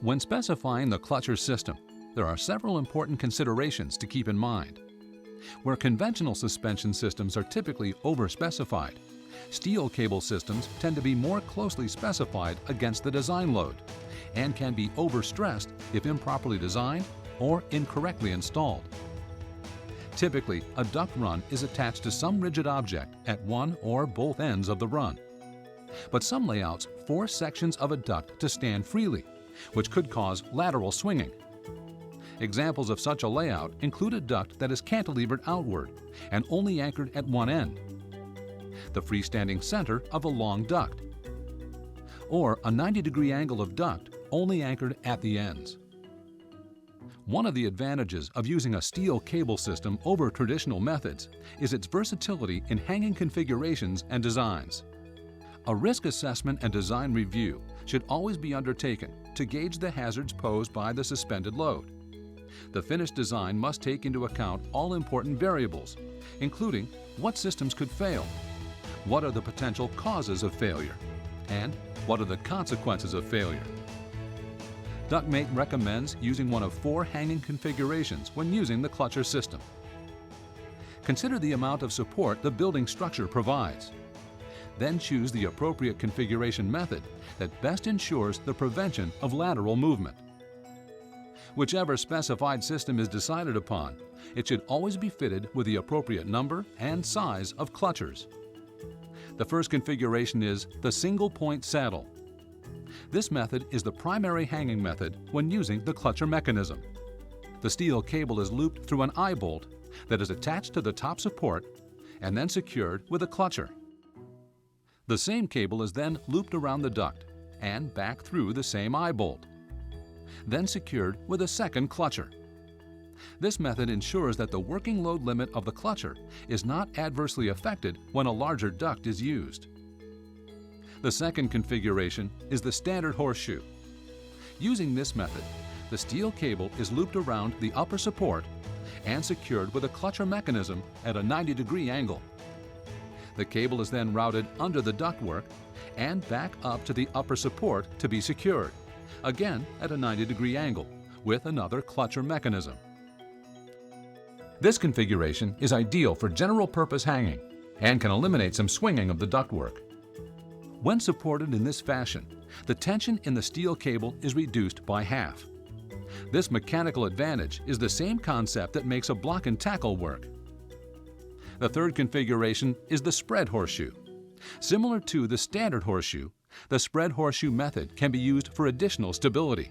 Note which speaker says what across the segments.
Speaker 1: When specifying the clutcher system, there are several important considerations to keep in mind. Where conventional suspension systems are typically over-specified, steel cable systems tend to be more closely specified against the design load and can be overstressed if improperly designed or incorrectly installed. Typically, a duct run is attached to some rigid object at one or both ends of the run. But some layouts force sections of a duct to stand freely, which could cause lateral swinging. Examples of such a layout include a duct that is cantilevered outward and only anchored at one end, the freestanding center of a long duct, or a 90-degree angle of duct only anchored at the ends. One of the advantages of using a steel cable system over traditional methods is its versatility in hanging configurations and designs. A risk assessment and design review should always be undertaken to gauge the hazards posed by the suspended load. The finished design must take into account all important variables, including what systems could fail, what are the potential causes of failure, and what are the consequences of failure. Ductmate recommends using one of 4 hanging configurations when using the clutcher system. Consider the amount of support the building structure provides. Then choose the appropriate configuration method that best ensures the prevention of lateral movement. Whichever specified system is decided upon, it should always be fitted with the appropriate number and size of clutchers. The first configuration is the single-point saddle. This method is the primary hanging method when using the clutcher mechanism. The steel cable is looped through an eye bolt that is attached to the top support and then secured with a clutcher. The same cable is then looped around the duct and back through the same eye bolt, then secured with a second clutcher. This method ensures that the working load limit of the clutcher is not adversely affected when a larger duct is used. The second configuration is the standard horseshoe. Using this method, the steel cable is looped around the upper support and secured with a clutcher mechanism at a 90-degree angle. The cable is then routed under the ductwork and back up to the upper support to be secured, again at a 90-degree angle, with another clutcher mechanism. This configuration is ideal for general-purpose hanging and can eliminate some swinging of the ductwork. When supported in this fashion, the tension in the steel cable is reduced by half. This mechanical advantage is the same concept that makes a block and tackle work. The third configuration is the spread horseshoe. Similar to the standard horseshoe, the spread horseshoe method can be used for additional stability.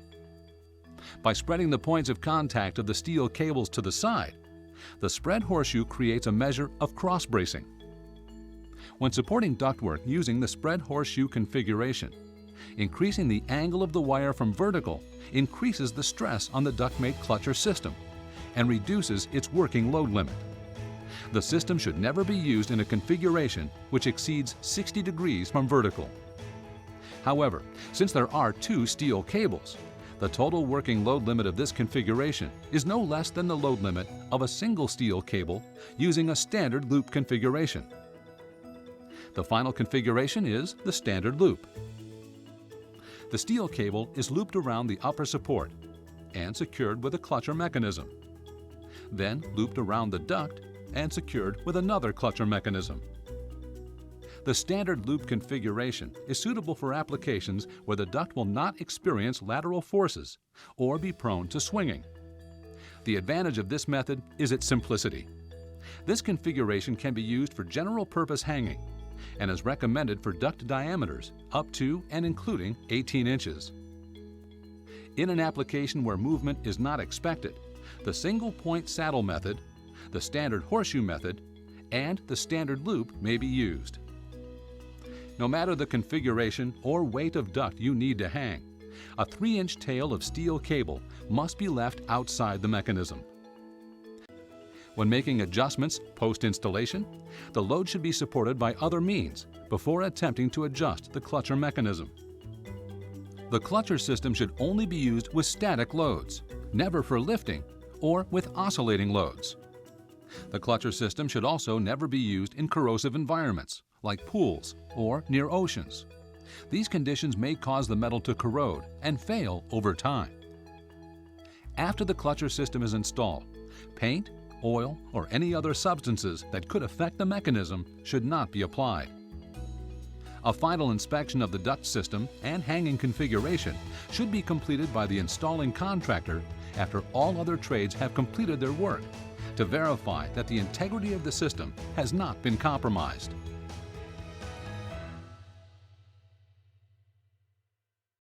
Speaker 1: By spreading the points of contact of the steel cables to the side, the spread horseshoe creates a measure of cross-bracing. When supporting ductwork using the spread horseshoe configuration, increasing the angle of the wire from vertical increases the stress on the Ductmate clutcher system and reduces its working load limit. The system should never be used in a configuration which exceeds 60 degrees from vertical. However, since there are 2 steel cables, the total working load limit of this configuration is no less than the load limit of a single steel cable using a standard loop configuration. The final configuration is the standard loop. The steel cable is looped around the upper support and secured with a clutcher mechanism, then looped around the duct and secured with another clutcher mechanism. The standard loop configuration is suitable for applications where the duct will not experience lateral forces or be prone to swinging. The advantage of this method is its simplicity. This configuration can be used for general-purpose hanging and is recommended for duct diameters up to and including 18 inches. In an application where movement is not expected, the single-point saddle method, the standard horseshoe method, and the standard loop may be used. No matter the configuration or weight of duct you need to hang, a 3-inch tail of steel cable must be left outside the mechanism. When making adjustments post-installation, the load should be supported by other means before attempting to adjust the clutcher mechanism. The clutcher system should only be used with static loads, never for lifting or with oscillating loads. The clutcher system should also never be used in corrosive environments, like pools or near oceans, These conditions may cause the metal to corrode and fail over time. After the clutcher system is installed, paint, oil, or any other substances that could affect the mechanism should not be applied. A final inspection of the duct system and hanging configuration should be completed by the installing contractor after all other trades have completed their work to verify that the integrity of the system has not been compromised.